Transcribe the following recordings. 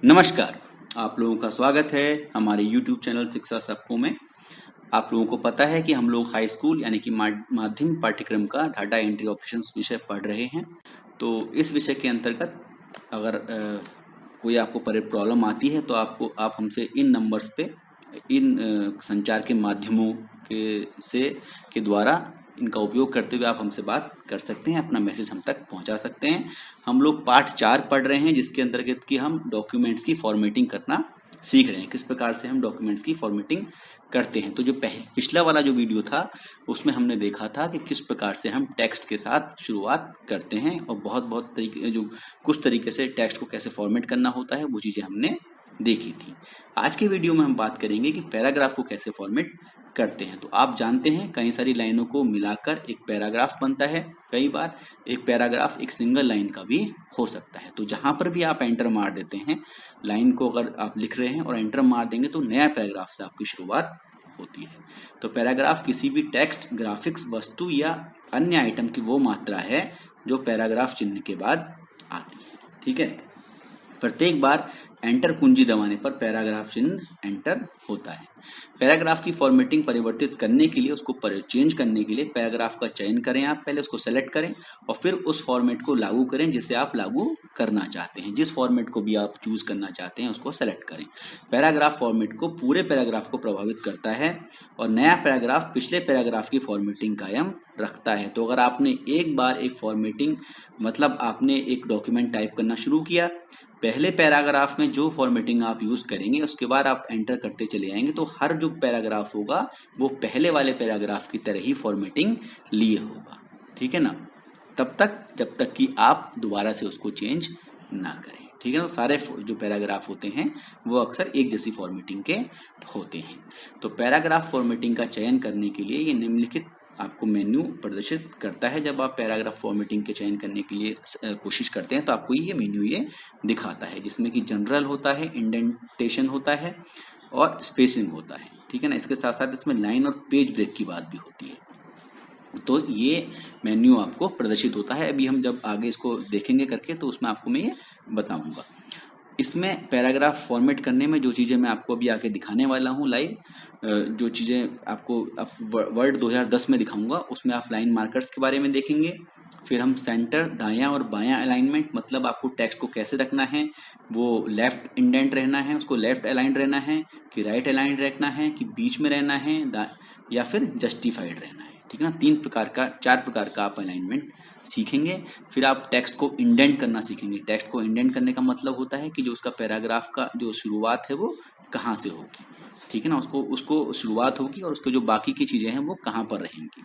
नमस्कार, आप लोगों का स्वागत है हमारे YouTube चैनल शिक्षा सबको में। आप लोगों को पता है कि हम लोग हाई स्कूल यानी कि माध्यमिक पाठ्यक्रम का डाटा एंट्री ऑपरेशंस विषय पढ़ रहे हैं। तो इस विषय के अंतर्गत अगर कोई आपको प्रॉब्लम आती है तो आप हमसे इन नंबर्स पे इन संचार के माध्यमों के द्वारा इनका उपयोग करते हुए आप हमसे बात कर सकते हैं, अपना मैसेज हम तक पहुंचा सकते हैं। हम लोग पाठ 4 पढ़ रहे हैं जिसके अंतर्गत कि हम डॉक्यूमेंट्स की फॉर्मेटिंग करना सीख रहे हैं, किस प्रकार से हम डॉक्यूमेंट्स की फॉर्मेटिंग करते हैं। तो जो पिछला वाला जो वीडियो था उसमें हमने देखा था कि किस प्रकार से हम टेक्स्ट के साथ शुरुआत करते हैं और बहुत तरीके जो कुछ तरीके से टेक्स्ट को कैसे फॉर्मेट करना होता है वो चीज़ें हमने देखी थी। आज के वीडियो में हम बात करेंगे कि पैराग्राफ को कैसे फॉर्मेट करते हैं। तो आप जानते हैं कई सारी लाइनों को मिलाकर एक पैराग्राफ बनता है। कई बार एक पैराग्राफ एक सिंगल लाइन का भी हो सकता है। तो जहां पर भी आप एंटर मार देते हैं लाइन को, अगर आप लिख रहे हैं और एंटर मार देंगे तो नया पैराग्राफ से आपकी शुरुआत होती है। तो पैराग्राफ किसी भी टेक्स्ट, ग्राफिक्स, वस्तु या अन्य आइटम की वो मात्रा है जो पैराग्राफ चिन्ह के बाद आती है। ठीक है, प्रत्येक बार एंटर कुंजी दबाने पर पैराग्राफ चिन्ह एंटर होता है। पैराग्राफ की फॉर्मेटिंग परिवर्तित करने के लिए, उसको चेंज करने के लिए पैराग्राफ का चयन करें। आप पहले उसको सेलेक्ट करें और फिर उस फॉर्मेट को लागू करें जिसे आप लागू करना चाहते हैं। जिस फॉर्मेट को भी आप चूज करना चाहते हैं उसको सेलेक्ट करें। पैराग्राफ फॉर्मेट को पूरे पैराग्राफ को प्रभावित करता है और नया पैराग्राफ पिछले पैराग्राफ की फॉर्मेटिंग कायम रखता है। तो अगर आपने एक बार एक फॉर्मेटिंग मतलब आपने एक डॉक्यूमेंट टाइप करना शुरू किया, पहले पैराग्राफ में जो फॉर्मेटिंग आप यूज करेंगे उसके बाद आप एंटर करते चले जाएंगे तो हर जो पैराग्राफ होगा वो पहले वाले पैराग्राफ की तरह ही फॉर्मेटिंग लिए होगा। ठीक है ना, तब तक जब तक कि आप दोबारा से उसको चेंज ना करें। ठीक है ना, सारे जो पैराग्राफ होते हैं वो अक्सर एक जैसी फॉर्मेटिंग के होते हैं। तो पैराग्राफ फॉर्मेटिंग का चयन करने के लिए ये निम्नलिखित आपको मेन्यू प्रदर्शित करता है। जब आप पैराग्राफ फॉर्मेटिंग के चयन करने के लिए कोशिश करते हैं तो आपको ये मेन्यू ये दिखाता है, जिसमें कि जनरल होता है, इंडेंटेशन होता है और स्पेसिंग होता है। ठीक है ना, इसके साथ साथ इसमें लाइन और पेज ब्रेक की बात भी होती है। तो ये मेन्यू आपको प्रदर्शित होता है। अभी हम जब आगे इसको देखेंगे करके तो उसमें आपको मैं ये बताऊंगा। इसमें पैराग्राफ फॉर्मेट करने में जो चीज़ें मैं आपको अभी आगे दिखाने वाला हूँ लाइव, जो चीज़ें आपको वर्ड 2010 में दिखाऊंगा उसमें आप लाइन मार्कर्स के बारे में देखेंगे। फिर हम सेंटर, दायां और बायां अलाइनमेंट, मतलब आपको टेक्स्ट को कैसे रखना है, वो लेफ्ट इंडेंट रहना है, उसको लेफ्ट अलाइन रहना है कि राइट अलाइन रखना है कि बीच में रहना है या फिर जस्टिफाइड रहना है। ठीक है ना, 4 प्रकार का आप अलाइनमेंट सीखेंगे। फिर आप टेक्स्ट को इंडेंट करना सीखेंगे। टेक्स्ट को इंडेंट करने का मतलब होता है कि जो उसका पैराग्राफ का जो शुरुआत है वो कहाँ से होगी। ठीक है ना, उसको शुरुआत होगी और उसके जो बाकी की चीजें हैं वो कहाँ पर रहेंगी।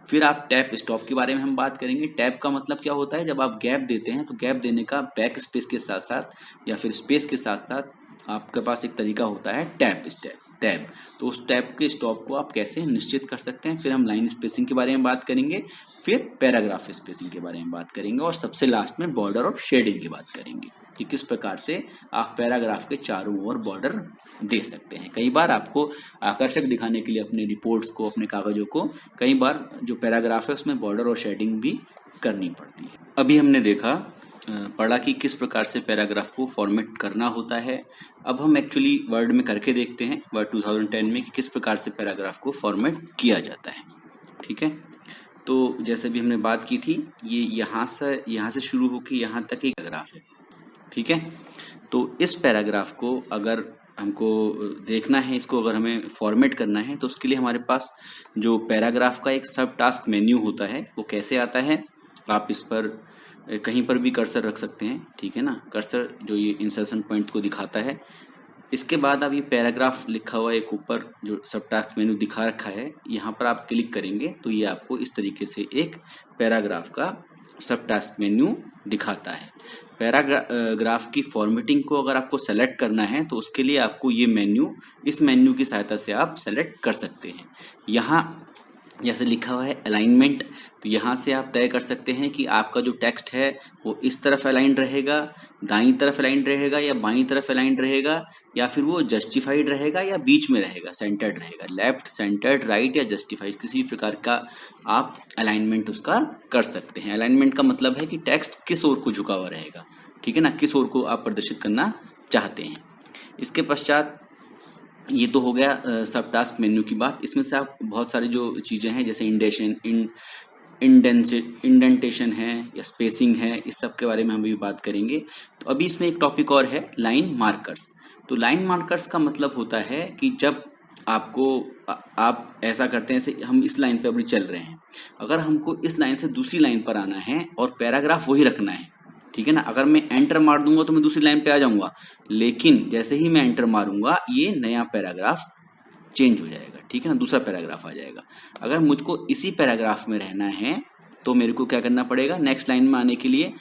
फिर आप टैप स्टॉप के बारे में हम बात करेंगे। टैप का मतलब क्या होता है, जब आप गैप देते हैं तो गैप देने का बैक स्पेस के साथ साथ या फिर स्पेस के साथ साथ आपके पास एक तरीका होता है टैब। तो उस टैब के स्टॉप को आप कैसे निश्चित कर सकते हैं। फिर हम लाइन स्पेसिंग के बारे में बात करेंगे, फिर पैराग्राफ स्पेसिंग के बारे में बात करेंगे और सबसे लास्ट में बॉर्डर और शेडिंग की बात करेंगे कि किस प्रकार से आप पैराग्राफ के चारों ओर बॉर्डर दे सकते हैं। कई बार आपको आकर्षक दिखाने के लिए अपने रिपोर्ट्स को, अपने कागजों को, कई बार जो पैराग्राफ है उसमें बॉर्डर और शेडिंग भी करनी पड़ती है। अभी हमने पढ़ा कि किस प्रकार से पैराग्राफ को फॉर्मेट करना होता है। अब हम एक्चुअली वर्ड में करके देखते हैं, वर्ड 2010 में, कि किस प्रकार से पैराग्राफ को फॉर्मेट किया जाता है। ठीक है, तो जैसे भी हमने बात की थी, ये यहाँ से शुरू होकर यहाँ तक एक पैराग्राफ है। ठीक है, तो इस पैराग्राफ को अगर हमको देखना है, इसको अगर हमें फॉर्मेट करना है तो उसके लिए हमारे पास जो पैराग्राफ का एक सब टास्क मेन्यू होता है वो कैसे आता है। आप इस पर कहीं पर भी कर्सर रख सकते हैं। ठीक है ना, कर्सर जो ये इंसर्शन पॉइंट को दिखाता है। इसके बाद आप ये पैराग्राफ लिखा हुआ एक ऊपर जो सब टास्क मेन्यू दिखा रखा है, यहाँ पर आप क्लिक करेंगे तो ये आपको इस तरीके से एक पैराग्राफ का सब टास्क मेन्यू दिखाता है। पैराग्राफ की फॉर्मेटिंग को अगर आपको सेलेक्ट करना है तो उसके लिए आपको इस मेन्यू की सहायता से आप सेलेक्ट कर सकते हैं। यहाँ जैसे लिखा हुआ है अलाइनमेंट, तो यहाँ से आप तय कर सकते हैं कि आपका जो टेक्स्ट है वो इस तरफ अलाइन रहेगा, दाईं तरफ अलाइन रहेगा या बाईं तरफ अलाइन रहेगा, या फिर वो जस्टिफाइड रहेगा या बीच में रहेगा, सेंटर्ड रहेगा, लेफ्ट, सेंटर्ड, राइट या जस्टिफाइड, किसी प्रकार का आप अलाइनमेंट उसका कर सकते हैं। अलाइनमेंट का मतलब है कि टेक्स्ट किस ओर को झुका हुआ रहेगा। ठीक है ना, किस ओर को आप प्रदर्शित करना चाहते हैं। इसके पश्चात ये तो हो गया सब टास्क मेन्यू की बात। इसमें से आप बहुत सारी जो चीज़ें हैं जैसे इंडेंटेशन है या स्पेसिंग है, इस सब के बारे में हम भी बात करेंगे। तो अभी इसमें एक टॉपिक और है, लाइन मार्कर्स। तो लाइन मार्कर्स का मतलब होता है कि जब आपको आप ऐसा करते हैं, जैसे हम इस लाइन पे अभी चल रहे हैं, अगर हमको इस लाइन से दूसरी लाइन पर आना है और पैराग्राफ वही रखना है, ठीक है ना। अगर मैं एंटर मार दूंगा तो मैं दूसरी लाइन पे आ जाऊंगा, लेकिन जैसे ही मैं एंटर मारूंगा ये नया पैराग्राफ चेंज हो जाएगा, ठीक है ना, दूसरा पैराग्राफ आ जाएगा। अगर मुझको इसी पैराग्राफ में रहना है तो मेरे को क्या करना पड़ेगा, नेक्स्ट लाइन में आने के लिए,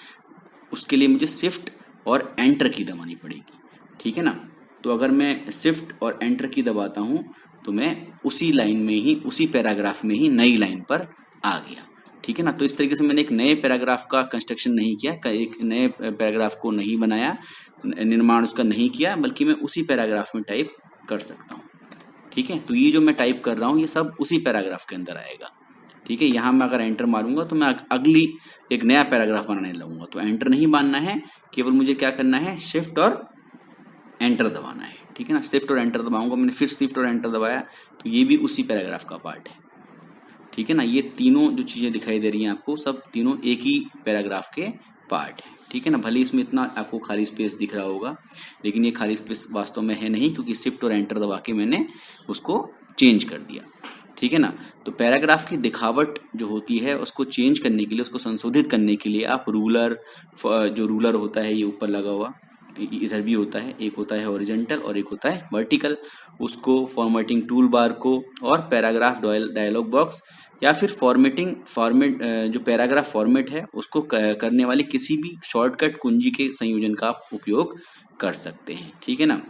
उसके लिए मुझे शिफ्ट और एंटर की दबानी पड़ेगी, ठीक है ना। तो अगर मैं शिफ्ट और एंटर की दबाता हूं तो मैं उसी लाइन में ही, उसी पैराग्राफ में ही नई लाइन पर आ गया, ठीक है ना। तो इस तरीके से मैंने एक नए पैराग्राफ का कंस्ट्रक्शन नहीं किया, एक नए पैराग्राफ को नहीं बनाया, निर्माण उसका नहीं किया, बल्कि मैं उसी पैराग्राफ में टाइप कर सकता हूँ, ठीक है। तो ये जो मैं टाइप कर रहा हूँ ये सब उसी पैराग्राफ के अंदर आएगा, ठीक है। यहाँ मैं अगर एंटर मारूंगा तो मैं अगली एक नया पैराग्राफ बनाने लगूंगा। तो एंटर नहीं मानना है, केवल मुझे क्या करना है, शिफ्ट और एंटर दबाना है, ठीक है ना। शिफ्ट और एंटर दबाऊंगा, मैंने फिर शिफ्ट और एंटर दबाया तो ये भी उसी पैराग्राफ का पार्ट है, ठीक है ना। ये तीनों जो चीजें दिखाई दे रही हैं आपको, सब तीनों एक ही पैराग्राफ के पार्ट है, ठीक है ना। भले इसमें इतना आपको खाली स्पेस दिख रहा होगा, लेकिन ये खाली स्पेस वास्तव में है नहीं, क्योंकि शिफ्ट और एंटर दबा के मैंने उसको चेंज कर दिया, ठीक है ना। तो पैराग्राफ की दिखावट जो होती है उसको चेंज करने के लिए, उसको संशोधित करने के लिए आप रूलर, जो रूलर होता है ये ऊपर लगा हुआ, इधर भी होता है, एक होता है हॉरिजॉन्टल और एक होता है वर्टिकल, उसको फॉर्मेटिंग टूल बार को और पैराग्राफ डायलॉग बॉक्स या फिर फॉर्मेट जो पैराग्राफ फॉर्मेट है उसको करने वाले किसी भी शॉर्टकट कुंजी के संयोजन का आप उपयोग कर सकते हैं, ठीक है ना।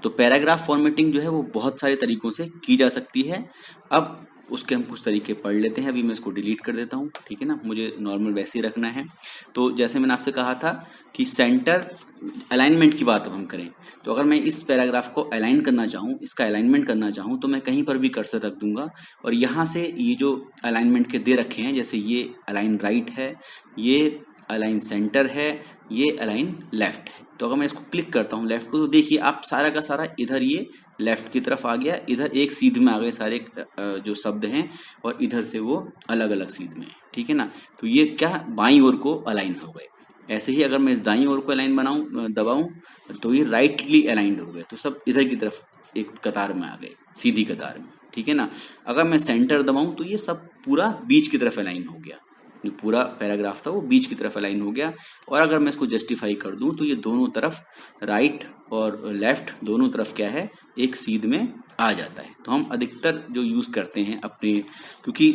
तो पैराग्राफ फॉर्मेटिंग जो है वो बहुत सारे तरीकों से की जा सकती है। अब उसके हम कुछ तरीके पढ़ लेते हैं। अभी मैं इसको डिलीट कर देता हूँ, ठीक है ना, मुझे नॉर्मल वैसे ही रखना है। तो जैसे मैंने आपसे कहा था कि सेंटर अलाइनमेंट की बात अब हम करें, तो अगर मैं इस पैराग्राफ को अलाइन करना चाहूँ, इसका अलाइनमेंट करना चाहूँ, तो मैं कहीं पर भी कर्सर रख दूंगा और यहाँ से ये जो अलाइनमेंट के दे रखे हैं, जैसे ये अलाइन राइट है, ये अलाइन सेंटर है, ये अलाइन लेफ्ट है। तो अगर मैं इसको क्लिक करता हूँ लेफ्ट को, तो देखिए आप सारा का सारा इधर ये लेफ्ट की तरफ आ गया, इधर एक सीध में आ गए सारे जो शब्द हैं, और इधर से वो अलग अलग सीध में है, ठीक है ना। तो ये क्या, बाईं ओर को अलाइन हो गए। ऐसे ही अगर मैं इस दाईं ओर को अलाइन दबाऊं तो ये राइटली अलाइंड हो गए, तो सब इधर की तरफ एक कतार में आ गए, सीधी कतार में, ठीक है ना। अगर मैं सेंटर दबाऊं तो ये सब पूरा बीच की तरफ अलाइन हो गया, जो पूरा पैराग्राफ था वो बीच की तरफ अलाइन हो गया। और अगर मैं इसको जस्टिफाई कर दूं तो ये दोनों तरफ, राइट और लेफ्ट दोनों तरफ क्या है, एक सीध में आ जाता है। तो हम अधिकतर जो यूज़ करते हैं अपने, क्योंकि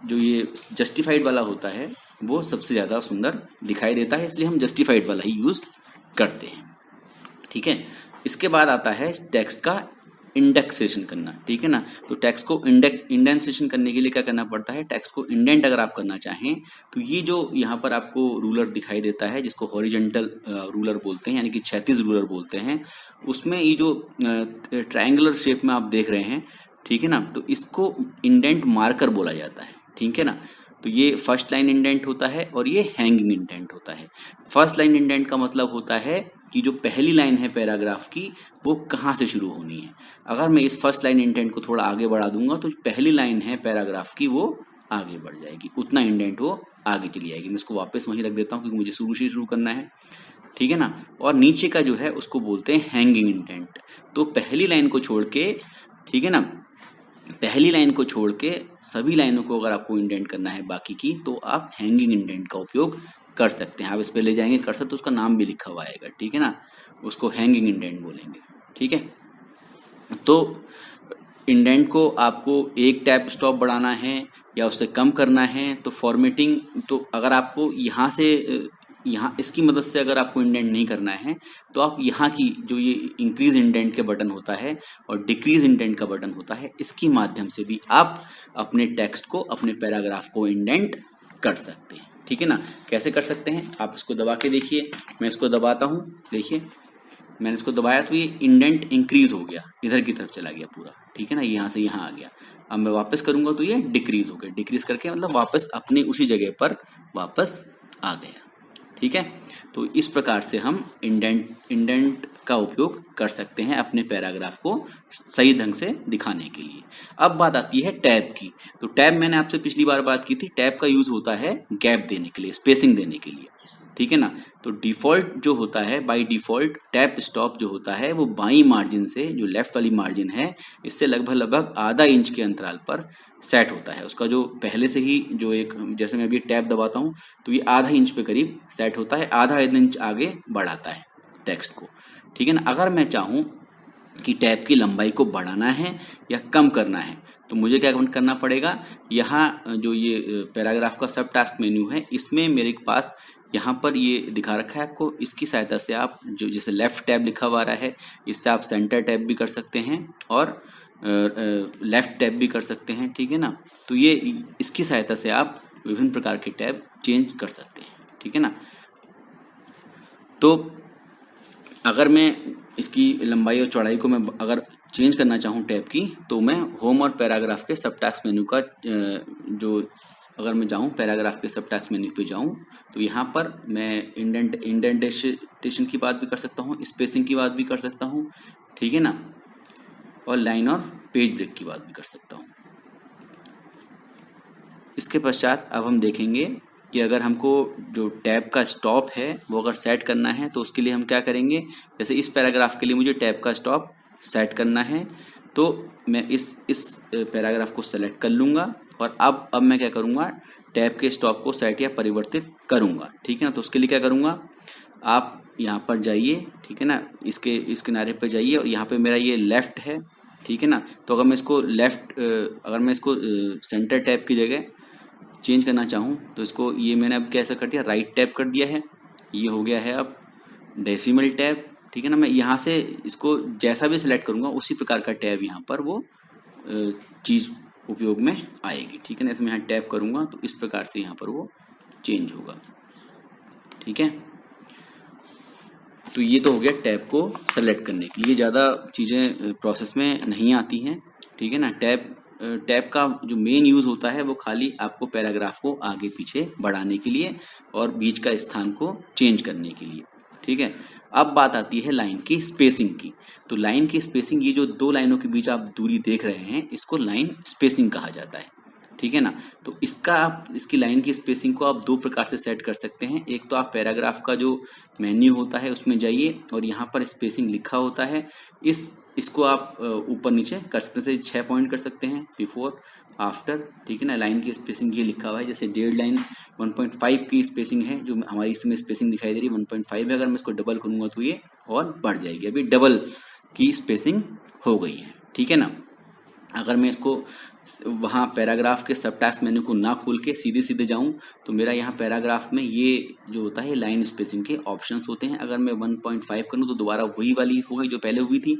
जो ये जस्टिफाइड वाला होता है वो सबसे ज़्यादा सुंदर दिखाई देता है, इसलिए हम जस्टिफाइड वाला ही यूज़ करते हैं, ठीक है। इसके बाद आता है टेक्स्ट का इंडेक्सेशन करना, ठीक है ना। तो टेक्स्ट को इंडेंसेशन करने के लिए क्या करना पड़ता है, टेक्स्ट को इंडेंट अगर आप करना चाहें तो ये जो यहाँ पर आपको रूलर दिखाई देता है, जिसको हॉरिजॉन्टल रूलर बोलते हैं, यानी कि क्षैतिज रूलर बोलते हैं, उसमें ये जो ट्रायंगुलर शेप में आप देख रहे हैं, ठीक है ना, तो इसको इंडेंट मार्कर बोला जाता है, ठीक है ना। तो ये फर्स्ट लाइन इंडेंट होता है और ये हैंगिंग इंडेंट होता है। फर्स्ट लाइन इंडेंट का मतलब होता है कि जो पहली लाइन है पैराग्राफ की वो कहाँ से शुरू होनी है। अगर मैं इस फर्स्ट लाइन इंडेंट को थोड़ा आगे बढ़ा दूंगा तो पहली लाइन है पैराग्राफ की वो आगे बढ़ जाएगी, उतना इंडेंट वो आगे चली जाएगी। मैं इसको वापस वहीं रख देता हूँ क्योंकि मुझे शुरू से शुरू करना है, ठीक है ना। और नीचे का जो है उसको बोलते हैं हैंगिंग इंडेंट। तो पहली लाइन को छोड़ के, ठीक है ना, पहली लाइन को छोड़ के सभी लाइनों को अगर आपको इंडेंट करना है बाकी की, तो आप हैंगिंग इंडेंट का उपयोग कर सकते हैं। आप इस पे ले जाएंगे कर्सर तो उसका नाम भी लिखा हुआ आएगा, ठीक है ना, उसको हैंगिंग इंडेंट बोलेंगे, ठीक है। तो इंडेंट को आपको एक टैब स्टॉप बढ़ाना है या उससे कम करना है, तो फॉर्मेटिंग, तो अगर आपको यहाँ से यहाँ इसकी मदद से अगर आपको इंडेंट नहीं करना है तो आप यहाँ की जो ये इंक्रीज इंडेंट के बटन होता है और डिक्रीज इंडेंट का बटन होता है, इसकी माध्यम से भी आप अपने टेक्स्ट को, अपने पैराग्राफ को इंडेंट कर सकते हैं, ठीक है ना। कैसे कर सकते हैं, आप इसको दबा के देखिए। मैं इसको दबाता हूँ, देखिए मैंने इसको दबाया तो ये इंडेंट इंक्रीज हो गया, इधर की तरफ चला गया पूरा, ठीक है ना, यहाँ से यहाँ आ गया। अब मैं वापस करूंगा तो ये डिक्रीज हो गया, डिक्रीज करके मतलब वापस अपने उसी जगह पर वापस आ गया, ठीक है। तो इस प्रकार से हम इंडेंट का उपयोग कर सकते हैं अपने पैराग्राफ को सही ढंग से दिखाने के लिए। अब बात आती है टैब की। तो टैब मैंने आपसे पिछली बार बात की थी, टैब का यूज होता है गैप देने के लिए, स्पेसिंग देने के लिए, ठीक है ना। तो डिफॉल्ट जो होता है, बाय डिफॉल्ट टैब स्टॉप जो होता है वो बाई मार्जिन से, जो लेफ्ट वाली मार्जिन है, इससे लगभग लगभग आधा इंच के अंतराल पर सेट होता है। उसका जो पहले से ही जो एक, जैसे मैं अभी टैब दबाता हूँ तो ये आधा इंच पे करीब सेट होता है, आधा इंच आगे बढ़ाता है टेक्स्ट को, ठीक है ना। अगर मैं चाहूँ कि टैब की लंबाई को बढ़ाना है या कम करना है तो मुझे क्या करना पड़ेगा, यहाँ जो ये पैराग्राफ का सब टास्क मेन्यू है, इसमें मेरे पास यहाँ पर ये दिखा रखा है आपको, इसकी सहायता से आप जो जैसे लेफ्ट टैब लिखा हुआ आ रहा है, इससे आप सेंटर टैब भी कर सकते हैं और लेफ्ट टैब भी कर सकते हैं, ठीक है ना। तो ये इसकी सहायता से आप विभिन्न प्रकार के टैब चेंज कर सकते हैं, ठीक है ना। तो अगर मैं इसकी लंबाई और चौड़ाई को मैं अगर चेंज करना चाहूँ टैब की, तो मैं होम और पैराग्राफ के सब टास्क मेन्यू का जो, अगर मैं जाऊँ पैराग्राफ के सब टास्क मेन्यू पे जाऊँ तो यहाँ पर मैं इंडेंटेशन की बात भी कर सकता हूँ, स्पेसिंग की बात भी कर सकता हूँ, ठीक है ना, और लाइन और पेज ब्रेक की बात भी कर सकता हूँ। इसके पश्चात अब हम देखेंगे कि अगर हमको जो टैब का स्टॉप है वो अगर सेट करना है तो उसके लिए हम क्या करेंगे। जैसे इस पैराग्राफ के लिए मुझे टैब का स्टॉप सेट करना है, तो मैं इस पैराग्राफ को सेलेक्ट कर लूँगा और अब मैं क्या करूँगा, टैब के स्टॉप को सेट या परिवर्तित करूँगा, ठीक है ना। तो उसके लिए क्या करूँगा, आप यहाँ पर जाइए, ठीक है ना, इस किनारे पर जाइए और यहाँ पे मेरा ये लेफ्ट है, ठीक है ना। तो अगर मैं इसको अगर मैं इसको सेंटर टैब की जगह चेंज करना चाहूँ तो इसको, ये मैंने अब कैसा कर दिया, राइट टैब कर दिया है, ये हो गया है अब डेसिमल टैब, ठीक है ना। मैं यहाँ से इसको जैसा भी सिलेक्ट करूँगा उसी प्रकार का टैब यहाँ पर वो चीज़ उपयोग में आएगी, ठीक है ना। इसमें यहाँ टैब करूँगा तो इस प्रकार से यहाँ पर वो चेंज होगा, ठीक है। तो ये तो हो गया टैब को सेलेक्ट करने के लिए, ज़्यादा चीज़ें प्रोसेस में नहीं आती हैं, ठीक है ना। टैब का जो मेन यूज़ होता है वो खाली आपको पैराग्राफ को आगे पीछे बढ़ाने के लिए और बीच का स्थान को चेंज करने के लिए, ठीक है। अब बात आती है लाइन की स्पेसिंग की। तो लाइन की स्पेसिंग, ये जो दो लाइनों के बीच आप दूरी देख रहे हैं इसको लाइन स्पेसिंग कहा जाता है, ठीक है ना। तो इसकी लाइन की स्पेसिंग को आप दो प्रकार से सेट कर सकते हैं। एक तो आप पैराग्राफ का जो मेन्यू होता है उसमें जाइए और यहाँ पर स्पेसिंग लिखा होता है, इसको आप ऊपर नीचे कर सकते हैं, 6 पॉइंट कर सकते हैं, बिफोर आफ्टर, ठीक है ना। लाइन की स्पेसिंग ये लिखा हुआ है, जैसे 1.5 लाइन 1.5 की स्पेसिंग है, जो हमारी इसमें स्पेसिंग दिखाई दे रही है 1.5 है। अगर मैं इसको डबल करूँगा तो ये और बढ़ जाएगी, अभी डबल की स्पेसिंग हो गई है, ठीक है ना। अगर मैं इसको वहाँ पैराग्राफ के सब टास्क मेन्यू को ना खोल के सीधे सीधे जाऊँ तो मेरा यहाँ पैराग्राफ में ये जो होता है लाइन स्पेसिंग के ऑप्शंस होते हैं। अगर मैं 1.5 करूँ तो दोबारा वही वाली हो गई जो पहले हुई थी।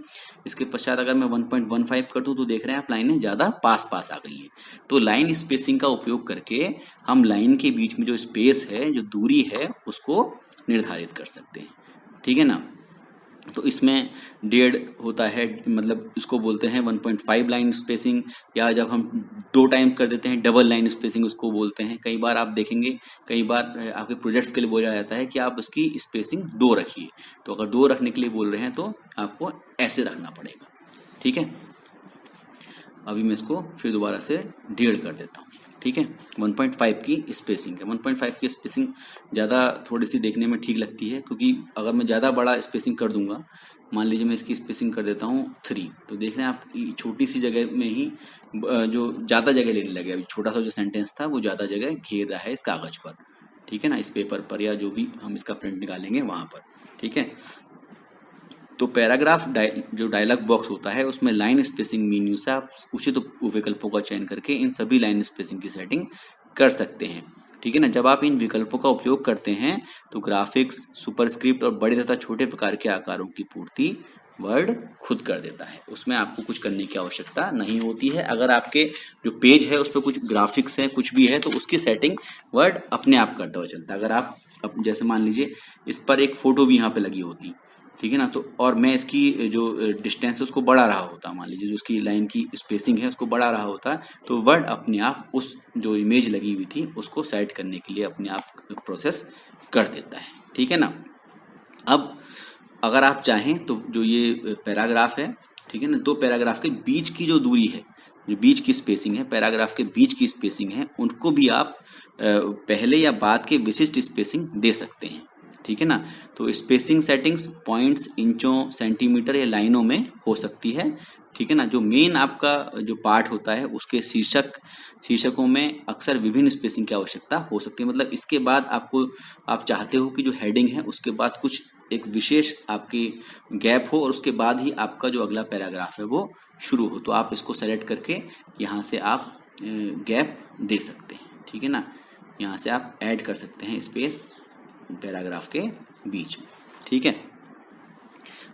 इसके पश्चात अगर मैं 1.15 कर दूँ तो देख रहे हैं आप लाइनें ज़्यादा पास पास आ गई हैं। तो लाइन स्पेसिंग का उपयोग करके हम लाइन के बीच में जो स्पेस है, जो दूरी है, उसको निर्धारित कर सकते हैं, ठीक है ना। तो इसमें 1.5 होता है, मतलब इसको बोलते हैं 1.5 लाइन स्पेसिंग, या जब हम 2 टाइम कर देते हैं डबल लाइन स्पेसिंग उसको बोलते हैं। कई बार आप देखेंगे, कई बार आपके प्रोजेक्ट्स के लिए बोला जाता है कि आप उसकी स्पेसिंग 2 रखिए। तो अगर 2 रखने के लिए बोल रहे हैं तो आपको ऐसे रखना पड़ेगा, ठीक है। अभी मैं इसको फिर दोबारा से 1.5 कर देता हूँ, ठीक है। 1.5 की स्पेसिंग है। 1.5 की स्पेसिंग ज़्यादा थोड़ी सी देखने में ठीक लगती है, क्योंकि अगर मैं ज़्यादा बड़ा स्पेसिंग कर दूंगा, मान लीजिए मैं इसकी स्पेसिंग कर देता हूँ 3, तो देख रहे हैं आप छोटी सी जगह में ही जो ज़्यादा जगह लेने लगे। अभी छोटा सा जो सेंटेंस था वो ज़्यादा जगह घेर रहा है इस कागज़ पर, ठीक है ना, इस पेपर पर, या जो भी हम इसका प्रिंट निकालेंगे वहाँ पर, ठीक है। तो पैराग्राफ जो डायलॉग बॉक्स होता है उसमें लाइन स्पेसिंग मेन्यू से आप उचित विकल्पों का चयन करके इन सभी लाइन स्पेसिंग की सेटिंग कर सकते हैं, ठीक है ना। जब आप इन विकल्पों का उपयोग करते हैं तो ग्राफिक्स, सुपरस्क्रिप्ट और बड़े तथा छोटे प्रकार के आकारों की पूर्ति वर्ड खुद कर देता है। उसमें आपको कुछ करने की आवश्यकता नहीं होती है। अगर आपके जो पेज है उस पर कुछ ग्राफिक्स है, कुछ भी है, तो उसकी सेटिंग वर्ड अपने आप करता हुआ चलता है। अगर आप जैसे मान लीजिए इस पर एक फोटो भी यहाँ पे लगी होती, ठीक है ना, तो और मैं इसकी जो डिस्टेंस है उसको बढ़ा रहा होता, मान लीजिए जो उसकी लाइन की स्पेसिंग है उसको बढ़ा रहा होता, तो वर्ड अपने आप उस जो इमेज लगी हुई थी उसको सेट करने के लिए अपने आप प्रोसेस कर देता है, ठीक है ना। अब अगर आप चाहें तो जो ये पैराग्राफ है, ठीक है ना, दो पैराग्राफ के बीच की जो दूरी है, जो बीच की स्पेसिंग है, पैराग्राफ के बीच की स्पेसिंग है, उनको भी आप पहले या बाद के विशिष्ट स्पेसिंग दे सकते हैं, ठीक है ना। तो स्पेसिंग सेटिंग्स पॉइंट्स, इंचों, सेंटीमीटर या लाइनों में हो सकती है, ठीक है ना। जो मेन आपका जो पार्ट होता है उसके शीर्षकों में अक्सर विभिन्न स्पेसिंग की आवश्यकता हो सकती है। मतलब इसके बाद आप चाहते हो कि जो हेडिंग है उसके बाद कुछ एक विशेष आपकी गैप हो और उसके बाद ही आपका जो अगला पैराग्राफ है वो शुरू हो, तो आप इसको सेलेक्ट करके यहाँ से आप गैप दे सकते हैं, ठीक है ना। यहाँ से आप ऐड कर सकते हैं स्पेस पैराग्राफ के बीच में, ठीक है।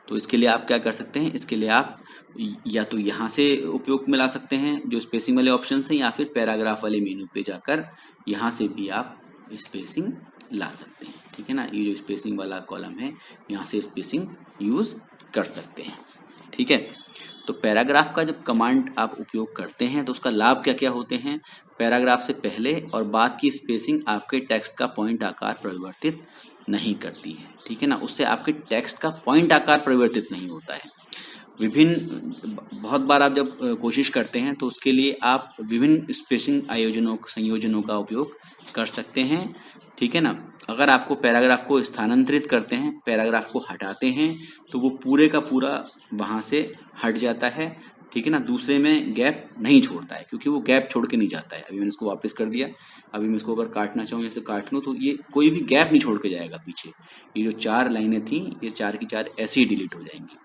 तो इसके लिए आप क्या कर सकते हैं, इसके लिए आप या तो यहाँ से उपयोग में ला सकते हैं जो स्पेसिंग वाले ऑप्शन हैं, या फिर पैराग्राफ वाले मेन्यू पे जाकर यहाँ से भी आप स्पेसिंग ला सकते हैं, ठीक है ना। ये जो स्पेसिंग वाला कॉलम है यहाँ से स्पेसिंग यूज कर सकते हैं, ठीक है। तो पैराग्राफ का जब कमांड आप उपयोग करते हैं तो उसका लाभ क्या क्या होते हैं। पैराग्राफ से पहले और बाद की स्पेसिंग आपके टेक्स्ट का पॉइंट आकार परिवर्तित नहीं करती है, ठीक है ना। उससे आपके टेक्स्ट का पॉइंट आकार परिवर्तित नहीं होता है। बहुत बार आप जब कोशिश करते हैं तो उसके लिए आप विभिन्न स्पेसिंग संयोजनों का उपयोग कर सकते हैं, ठीक है ना। अगर आपको पैराग्राफ को स्थानांतरित करते हैं, पैराग्राफ को हटाते हैं, तो वो पूरे का पूरा वहाँ से हट जाता है, ठीक है ना। दूसरे में गैप नहीं छोड़ता है, क्योंकि वो गैप छोड़ के नहीं जाता है। अभी मैंने इसको वापस कर दिया, अभी मैं इसको अगर काटना चाहूँ जैसे काट लूँ तो ये कोई भी गैप नहीं छोड़ के जाएगा पीछे। ये जो 4 लाइनें थी ये 4 की 4 ऐसे ही डिलीट हो जाएंगी,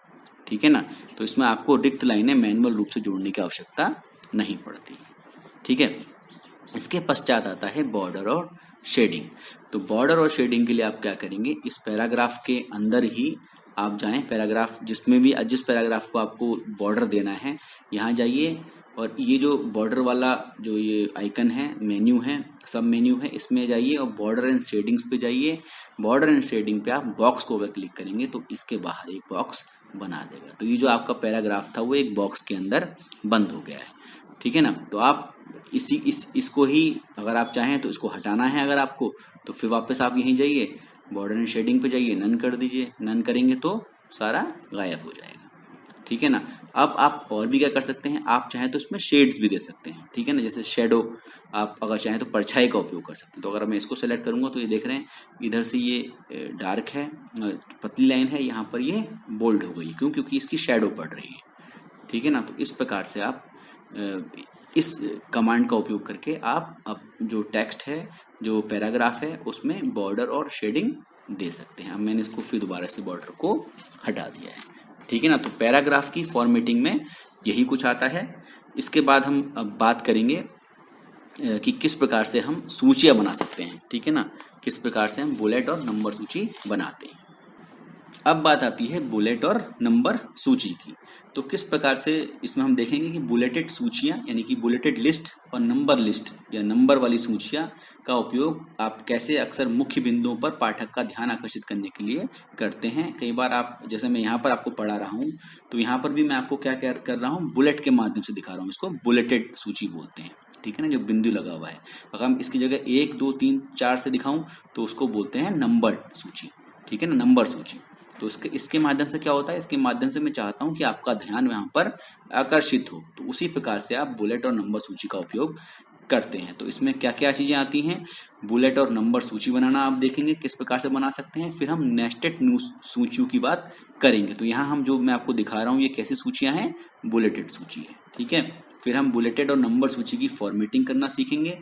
ठीक है ना। तो इसमें आपको रिक्त लाइनें मैनुअल रूप से जोड़ने की आवश्यकता नहीं पड़ती, ठीक है। इसके पश्चात आता है बॉर्डर और शेडिंग। तो बॉर्डर और शेडिंग के लिए आप क्या करेंगे, इस पैराग्राफ के अंदर ही आप जाएं, पैराग्राफ जिस पैराग्राफ को आपको बॉर्डर देना है यहाँ जाइए, और ये जो बॉर्डर वाला जो ये आइकन है, मेन्यू है, सब मेन्यू है, इसमें जाइए और बॉर्डर एंड शेडिंग्स पे जाइए। बॉर्डर एंड शेडिंग पे आप बॉक्स को अगर क्लिक करेंगे तो इसके बाहर एक बॉक्स बना देगा। तो ये जो आपका पैराग्राफ था वो एक बॉक्स के अंदर बंद हो गया है, ठीक है ना। तो आप इसको ही अगर आप चाहें तो इसको हटाना है अगर आपको, तो फिर वापस आप यहीं जाइए, बॉर्डर एंड शेडिंग पे जाइए, नन कर दीजिए। नन करेंगे तो सारा गायब हो जाएगा, ठीक है ना। अब आप और भी क्या कर सकते हैं, आप चाहें तो इसमें शेड्स भी दे सकते हैं, ठीक है ना। जैसे शेडो, आप अगर चाहें तो परछाई का उपयोग कर सकते हैं। तो अगर मैं इसको सेलेक्ट करूंगा तो ये देख रहे हैं इधर से ये डार्क है, पतली लाइन है, यहाँ पर ये बोल्ड हो गई, क्यों, क्योंकि इसकी शेडो पड़ रही है, ठीक है ना। तो इस प्रकार से आप इस कमांड का उपयोग करके आप अब जो टेक्स्ट है, जो पैराग्राफ है, उसमें बॉर्डर और शेडिंग दे सकते हैं। अब मैंने इसको फिर दोबारा से बॉर्डर को हटा दिया है, ठीक है ना। तो पैराग्राफ की फॉर्मेटिंग में यही कुछ आता है। इसके बाद हम अब बात करेंगे कि किस प्रकार से हम सूचियां बना सकते हैं, ठीक है ना। किस प्रकार से हम बुलेट और नंबर सूची बनाते हैं। अब बात आती है बुलेट और नंबर सूची की। तो किस प्रकार से इसमें हम देखेंगे कि बुलेटेड सूचियां यानी कि बुलेटेड लिस्ट और नंबर लिस्ट या नंबर वाली सूचियां का उपयोग आप कैसे अक्सर मुख्य बिंदुओं पर पाठक का ध्यान आकर्षित करने के लिए करते हैं। कई बार आप, जैसे मैं यहाँ पर आपको पढ़ा रहा हूँ, तो यहाँ पर भी मैं आपको क्या कर रहा हूँ, बुलेट के माध्यम से दिखा रहा हूँ। इसको बुलेटेड सूची बोलते हैं, ठीक है ना, जो बिंदु लगा हुआ है। अगर हम इसकी जगह 1 2 3 4 से दिखाऊं तो उसको बोलते हैं नंबर सूची, ठीक है ना, नंबर सूची। तो इसके माध्यम से क्या होता है, इसके माध्यम से मैं चाहता हूं कि आपका ध्यान यहाँ पर आकर्षित हो। तो उसी प्रकार से आप बुलेट और नंबर सूची का उपयोग करते हैं। तो इसमें क्या क्या चीजें आती हैं, बुलेट और नंबर सूची बनाना आप देखेंगे किस प्रकार से बना सकते हैं। फिर हम नेस्टेड न्यूज सूचियों की बात करेंगे। तो यहाँ हम जो मैं आपको दिखा रहा हूँ ये कैसी सूचियां हैं, बुलेटेड सूची है, ठीक है। फिर हम बुलेटेड और नंबर सूची की फॉर्मेटिंग करना सीखेंगे,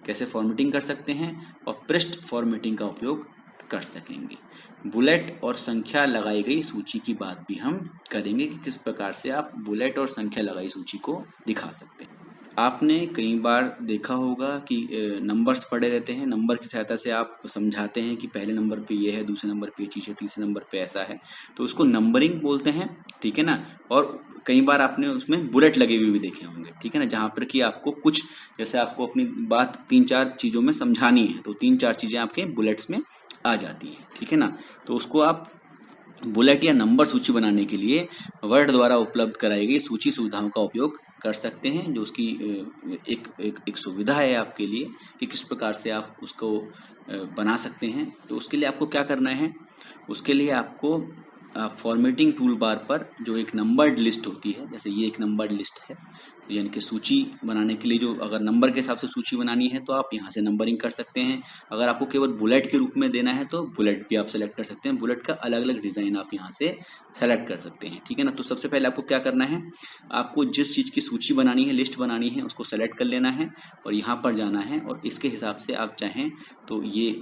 कैसे फॉर्मेटिंग कर सकते हैं, और पृष्ठ फॉर्मेटिंग का उपयोग कर सकेंगे। बुलेट और संख्या लगाई गई सूची की बात भी हम करेंगे कि किस प्रकार से आप बुलेट और संख्या लगाई सूची को दिखा सकते हैं। आपने कई बार देखा होगा कि नंबर्स पड़े रहते हैं, नंबर की सहायता से आप समझाते हैं कि पहले नंबर पे ये है, दूसरे नंबर पे ये चीज़ है, तीसरे नंबर पे ऐसा है, तो उसको नंबरिंग बोलते हैं, ठीक है ना। और कई बार आपने उसमें बुलेट लगे हुए भी देखे होंगे, ठीक है ना, जहाँ पर कि आपको कुछ, जैसे आपको अपनी बात 3-4 चीज़ों में समझानी है, तो 3-4 चीज़ें आपके बुलेट्स में आ जाती है, ठीक है ना। तो उसको आप बुलेट या नंबर सूची बनाने के लिए वर्ड द्वारा उपलब्ध कराई गई सूची सुविधाओं का उपयोग कर सकते हैं, जो उसकी एक सुविधा है आपके लिए कि किस प्रकार से आप उसको बना सकते हैं। तो उसके लिए आपको क्या करना है, उसके लिए आपको फॉर्मेटिंग टूल बार पर जो एक नंबर्ड लिस्ट होती है, जैसे ये एक नंबर्ड लिस्ट है, तो यानी कि सूची बनाने के लिए जो अगर नंबर के हिसाब से सूची बनानी है तो आप यहाँ से नंबरिंग कर सकते हैं। अगर आपको केवल बुलेट के रूप में देना है तो बुलेट भी आप सेलेक्ट कर सकते हैं। बुलेट का अलग अलग डिज़ाइन आप यहाँ से सेलेक्ट कर सकते हैं, ठीक है ना। तो सबसे पहले आपको क्या करना है, आपको जिस चीज़ की सूची बनानी है, लिस्ट बनानी है, उसको सेलेक्ट कर लेना है और यहाँ पर जाना है और इसके हिसाब से आप चाहें तो ये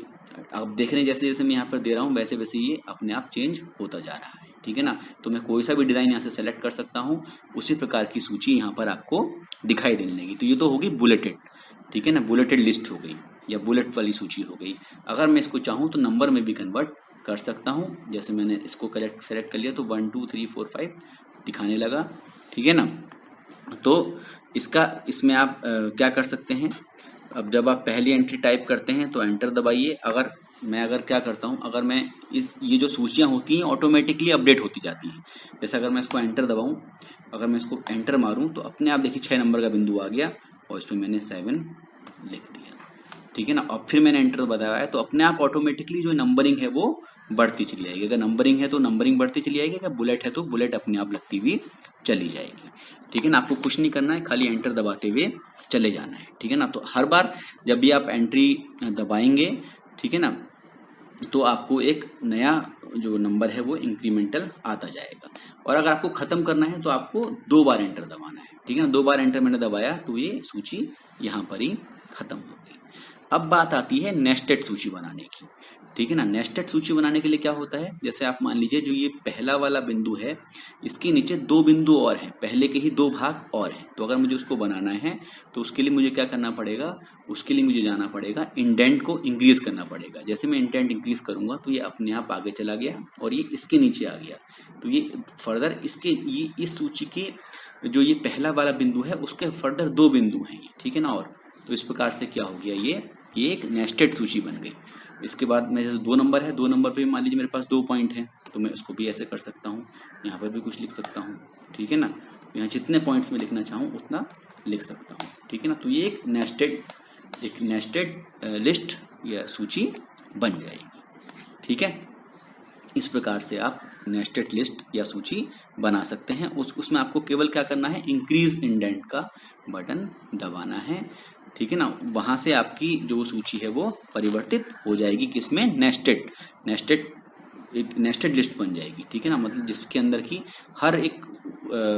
आप देख रहे हैं जैसे जैसे मैं यहाँ पर दे रहा हूँ वैसे वैसे ये अपने आप चेंज होता जा रहा है, ठीक है ना। तो मैं कोई सा भी डिज़ाइन यहाँ से सेलेक्ट कर सकता हूँ, उसी प्रकार की सूची यहाँ पर आपको दिखाई देने लगी। तो ये तो होगी बुलेटेड, ठीक है ना, बुलेटेड लिस्ट हो गई या बुलेट वाली सूची हो गई। अगर मैं इसको चाहूँ तो नंबर में भी कन्वर्ट कर सकता हूँ। जैसे मैंने इसको सेलेक्ट कर लिया तो 1 2 3 4 5 दिखाने लगा, ठीक है ना। तो इसमें आप क्या कर सकते हैं, अब जब आप पहली एंट्री टाइप करते हैं तो एंटर दबाइए। अगर क्या करता हूँ, अगर मैं ये जो सूचियाँ होती हैं ऑटोमेटिकली अपडेट होती जाती हैं। जैसे अगर मैं इसको एंटर दबाऊँ, अगर मैं इसको एंटर मारूँ तो अपने आप देखिए 6 नंबर का बिंदु आ गया और इसमें मैंने 7 लिख दिया, ठीक है ना। और फिर मैंने एंटर दबाया है तो अपने आप ऑटोमेटिकली जो नंबरिंग है वो बढ़ती चली जाएगी। अगर नंबरिंग है तो नंबरिंग बढ़ती चली जाएगी, अगर बुलेट है तो बुलेट अपने आप लगती हुई चली जाएगी, ठीक है ना। आपको कुछ नहीं करना है, खाली एंटर दबाते हुए चले जाना है, ठीक है ना। तो हर बार जब भी आप एंट्री दबाएंगे, ठीक है ना, तो आपको एक नया जो नंबर है वो इंक्रीमेंटल आता जाएगा। और अगर आपको ख़त्म करना है तो आपको 2 बार एंटर दबाना है, ठीक है ना। 2 बार एंटर मैंने दबाया तो ये सूची यहाँ पर ही ख़त्म हो गई। अब बात आती है नेस्टेड सूची बनाने की, ठीक है ना। नेस्टेड सूची बनाने के लिए क्या होता है, जैसे आप मान लीजिए जो ये पहला वाला बिंदु है इसके नीचे 2 बिंदु और हैं, पहले के ही 2 भाग और हैं। तो अगर मुझे उसको बनाना है तो उसके लिए मुझे क्या करना पड़ेगा, उसके लिए मुझे जाना पड़ेगा, इंडेंट को इंक्रीज करना पड़ेगा। जैसे मैं इंडेंट इंक्रीज करूंगा तो ये अपने आप आगे चला गया और ये इसके नीचे आ गया। तो ये फर्दर ये इस सूची के जो ये पहला वाला बिंदु है उसके फर्दर 2 बिंदु हैं, ठीक है ना। और तो इस प्रकार से क्या हो गया, ये एक नेस्टेड सूची बन गई। इसके बाद में जैसे 2 नंबर है, 2 नंबर पे मान लीजिए मेरे पास 2 पॉइंट हैं तो मैं उसको भी ऐसे कर सकता हूँ, यहाँ पर भी कुछ लिख सकता हूँ, ठीक है ना। यहाँ जितने पॉइंट्स में लिखना चाहूँ उतना लिख सकता हूँ, ठीक है ना। तो ये एक नेस्टेड लिस्ट या सूची बन जाएगी, ठीक है। इस प्रकार से आप नेस्टेड लिस्ट या सूची बना सकते हैं। उसमें आपको केवल क्या करना है, इंक्रीज इंडेंट का बटन दबाना है, ठीक है ना। वहाँ से आपकी जो सूची है वो परिवर्तित हो जाएगी किसमें, एक नेस्टेड लिस्ट बन जाएगी, ठीक है ना। मतलब जिसके अंदर की हर एक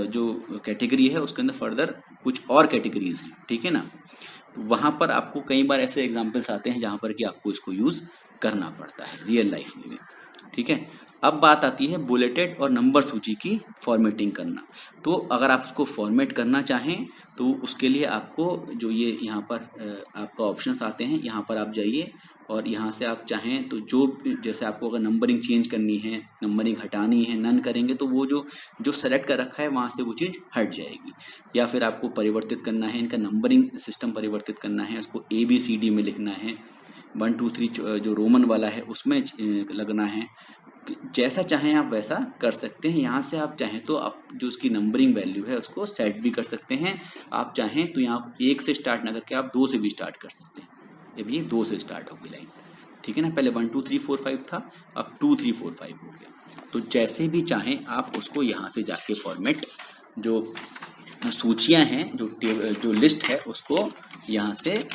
जो कैटेगरी है उसके अंदर फर्दर कुछ और कैटेगरीज हैं, ठीक है ना। वहाँ पर आपको कई बार ऐसे एग्जाम्पल्स आते हैं जहाँ पर कि आपको इसको यूज़ करना पड़ता है रियल लाइफ में भी, ठीक है। अब बात आती है बुलेटेड और नंबर सूची की फॉर्मेटिंग करना। तो अगर आप उसको फॉर्मेट करना चाहें तो उसके लिए आपको जो ये यहाँ पर आपका ऑप्शंस आते हैं, यहाँ पर आप जाइए और यहाँ से आप चाहें तो जैसे आपको अगर नंबरिंग चेंज करनी है, नंबरिंग हटानी है, नन करेंगे तो वो जो सेलेक्ट कर रखा है वहाँ से वो चीज़ हट जाएगी। या फिर आपको परिवर्तित करना है, इनका नंबरिंग सिस्टम परिवर्तित करना है, उसको ABCD में लिखना है, 1 2 3 जो रोमन वाला है उसमें लगना है, जैसा चाहें आप वैसा कर सकते हैं। यहाँ से आप चाहें तो आप जो उसकी नंबरिंग वैल्यू है उसको सेट भी कर सकते हैं। आप चाहें तो यहाँ 1 से स्टार्ट ना करके आप 2 से भी स्टार्ट कर सकते हैं। अब ये 2 से स्टार्ट होगी लाइन, ठीक है ना। पहले 1 2 3 4 5 था, अब 2 3 4 5 हो गया। तो जैसे भी चाहें आप उसको यहाँ से जाके फॉर्मेट जो सूचियाँ हैं, जो लिस्ट है उसको यहाँ से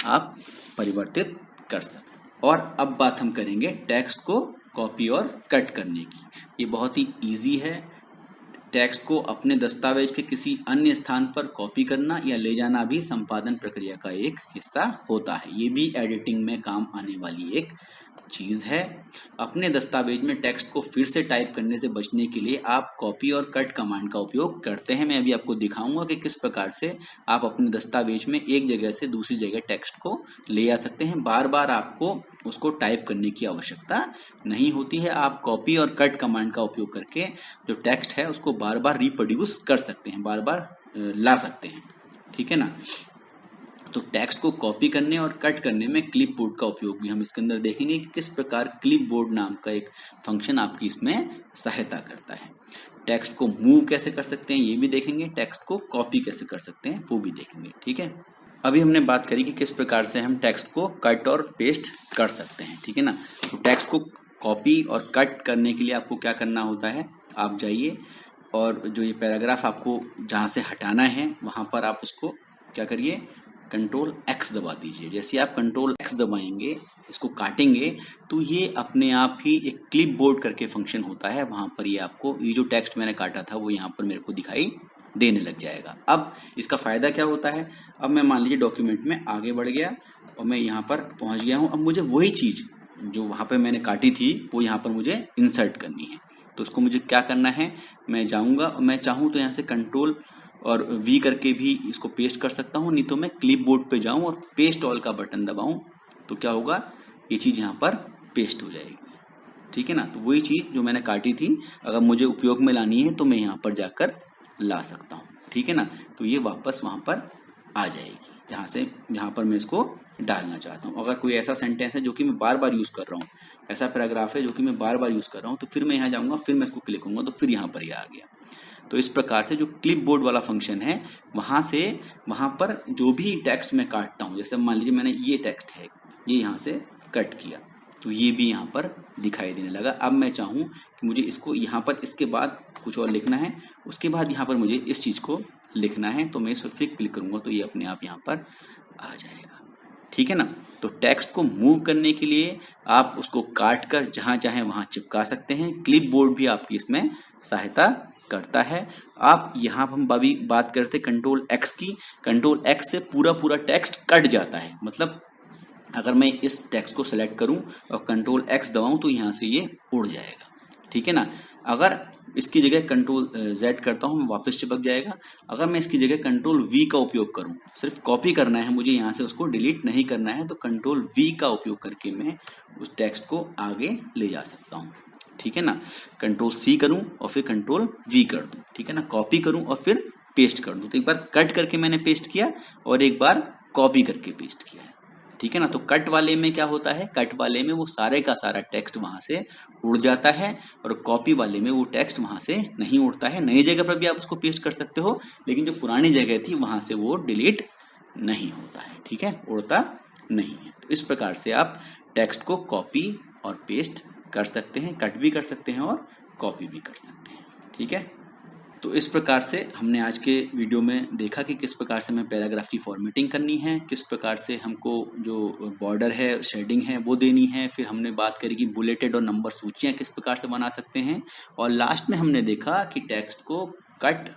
आप परिवर्तित कर सकते। और अब बात हम करेंगे टेक्स्ट को कॉपी और कट करने की। ये बहुत ही इजी है। टेक्स्ट को अपने दस्तावेज के किसी अन्य स्थान पर कॉपी करना या ले जाना भी संपादन प्रक्रिया का एक हिस्सा होता है। ये भी एडिटिंग में काम आने वाली एक चीज़ है। अपने दस्तावेज में टेक्स्ट को फिर से टाइप करने से बचने के लिए आप कॉपी और कट कमांड का उपयोग करते हैं। मैं अभी आपको दिखाऊंगा कि किस प्रकार से आप अपने दस्तावेज में एक जगह से दूसरी जगह टेक्स्ट को ले आ सकते हैं। बार बार आपको उसको टाइप करने की आवश्यकता नहीं होती है। आप कॉपी और कट कमांड का उपयोग करके जो टेक्स्ट है उसको बार बार रिप्रोड्यूस कर सकते हैं, बार बार ला सकते हैं, ठीक है ना। तो टेक्स्ट को कॉपी करने और कट करने में क्लिप बोर्ड का उपयोग भी हम इसके अंदर देखेंगे कि किस प्रकार क्लिप बोर्ड नाम का एक फंक्शन आपकी इसमें सहायता करता है। टेक्स्ट को मूव कैसे कर सकते हैं ये भी देखेंगे, टेक्स्ट को कॉपी कैसे कर सकते हैं वो भी देखेंगे। ठीक है, अभी हमने बात करी कि किस प्रकार से हम टेक्स्ट को कट और पेस्ट कर सकते हैं। ठीक है ना, तो टेक्स्ट को कॉपी और कट करने के लिए आपको क्या करना होता है, आप जाइए और जो ये पैराग्राफ आपको जहाँ से हटाना है वहाँ पर आप उसको क्या करिए, कंट्रोल एक्स दबा दीजिए। जैसे आप कंट्रोल एक्स दबाएंगे, इसको काटेंगे, तो ये अपने आप ही एक क्लिप बोर्ड करके फंक्शन होता है, वहाँ पर ये आपको ये जो टेक्स्ट मैंने काटा था वो यहाँ पर मेरे को दिखाई देने लग जाएगा। अब इसका फ़ायदा क्या होता है, अब मैं मान लीजिए डॉक्यूमेंट में आगे बढ़ गया और मैं यहाँ पर पहुँच गया हूँ। अब मुझे वही चीज़ जो वहाँ पर मैंने काटी थी वो यहाँ पर मुझे इंसर्ट करनी है। तो उसको मुझे क्या करना है, मैं जाऊँगा और मैं चाहूँ तो यहाँ से कंट्रोल और वी करके भी इसको पेस्ट कर सकता हूँ, नहीं तो मैं क्लिप बोर्ड पर जाऊँ और पेस्ट ऑल का बटन दबाऊँ तो क्या होगा, ये चीज़ यहाँ पर पेस्ट हो जाएगी। ठीक है ना, तो वही चीज़ जो मैंने काटी थी अगर मुझे उपयोग में लानी है तो मैं यहाँ पर जाकर ला सकता हूँ। ठीक है ना, तो ये वापस वहाँ पर आ जाएगी जहाँ पर मैं इसको डालना चाहता हूँ। अगर कोई ऐसा सेंटेंस है जो कि मैं बार बार यूज़ कर रहा हूँ, ऐसा पैराग्राफ है जो कि मैं बार बार यूज़ कर रहा हूँ, तो फिर मैं यहाँ जाऊँगा, फिर मैं इसको क्लिक करूँगा तो फिर यहाँ पर ये आ गया। तो इस प्रकार से जो क्लिप बोर्ड वाला फंक्शन है वहाँ से वहाँ पर जो भी टेक्स्ट मैं काटता हूँ, जैसे मान लीजिए मैंने ये टेक्स्ट है ये यहाँ से कट किया तो ये भी यहाँ पर दिखाई देने लगा। अब मैं चाहूँ कि मुझे इसको यहाँ पर इसके बाद कुछ और लिखना है, उसके बाद यहाँ पर मुझे इस चीज़ को लिखना है, तो मैं इस पर फिर क्लिक करूँगा तो ये अपने आप यहाँ पर आ जाएगा। ठीक है ना, तो टेक्स्ट को मूव करने के लिए आप उसको काट कर जहाँ चाहें वहाँ चिपका सकते हैं। क्लिप बोर्ड भी आपकी इसमें सहायता करता है। आप यहाँ हम अभी बात करते कंट्रोल एक्स की, कंट्रोल एक्स से पूरा टेक्स्ट कट जाता है। मतलब अगर मैं इस टेक्स्ट को सेलेक्ट करूं और कंट्रोल एक्स दबाऊं तो यहाँ से ये उड़ जाएगा। ठीक है ना, अगर इसकी जगह कंट्रोल जेड करता हूं वापस चिपक जाएगा। अगर मैं इसकी जगह कंट्रोल वी का उपयोग करूं, सिर्फ कॉपी करना है मुझे, यहाँ से उसको डिलीट नहीं करना है, तो कंट्रोल वी का उपयोग करके मैं उस टेक्स्ट को आगे ले जा सकता हूँ। ठीक है ना, कंट्रोल सी करूँ और फिर कंट्रोल वी कर दूँ। ठीक है ना, कॉपी करूँ और फिर पेस्ट कर दूँ। तो एक बार कट करके मैंने पेस्ट किया और एक बार कॉपी करके पेस्ट किया है। ठीक है ना, तो कट वाले में क्या होता है, कट वाले में वो सारे का सारा टेक्स्ट वहां से उड़ जाता है और कॉपी वाले में वो टेक्स्ट वहां से नहीं उड़ता है। नई जगह पर भी आप उसको पेस्ट कर सकते हो, लेकिन जो पुरानी जगह थी वहां से वो डिलीट नहीं होता है। ठीक है, उड़ता नहीं है। तो इस प्रकार से आप टेक्स्ट को कॉपी और पेस्ट कर सकते हैं, कट भी कर सकते हैं और कॉपी भी कर सकते हैं। ठीक है, तो इस प्रकार से हमने आज के वीडियो में देखा कि किस प्रकार से हमें पैराग्राफ की फॉर्मेटिंग करनी है, किस प्रकार से हमको जो बॉर्डर है, शेडिंग है वो देनी है। फिर हमने बात करी कि बुलेटेड और नंबर सूचियाँ किस प्रकार से बना सकते हैं, और लास्ट में हमने देखा कि टेक्स्ट को कट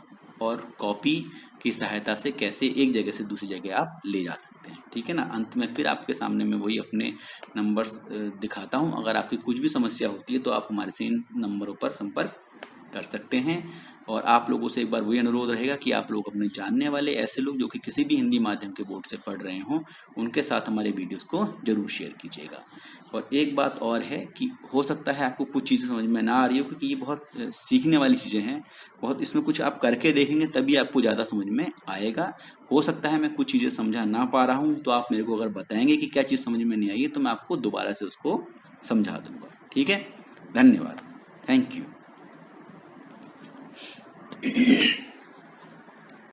और कॉपी की सहायता से कैसे एक जगह से दूसरी जगह आप ले जा सकते हैं। ठीक है ना, अंत में फिर आपके सामने मैं वही अपने नंबर्स दिखाता हूँ। अगर आपकी कुछ भी समस्या होती है तो आप हमारे से इन नंबरों पर संपर्क कर सकते हैं। और आप लोगों से एक बार वही अनुरोध रहेगा कि आप लोग अपने जानने वाले ऐसे लोग जो कि किसी भी हिंदी माध्यम के बोर्ड से पढ़ रहे हों उनके साथ हमारे वीडियोस को जरूर शेयर कीजिएगा। और एक बात और है कि हो सकता है आपको कुछ चीज़ें समझ में ना आ रही हो, क्योंकि ये बहुत सीखने वाली चीज़ें हैं, बहुत इसमें कुछ आप करके देखेंगे तभी आपको ज़्यादा समझ में आएगा। हो सकता है मैं कुछ चीज़ें समझा ना पा रहा हूँ, तो आप मेरे को अगर बताएंगे कि क्या चीज़ समझ में नहीं आई है तो मैं आपको दोबारा से उसको समझा दूंगा। ठीक है, धन्यवाद, थैंक यू।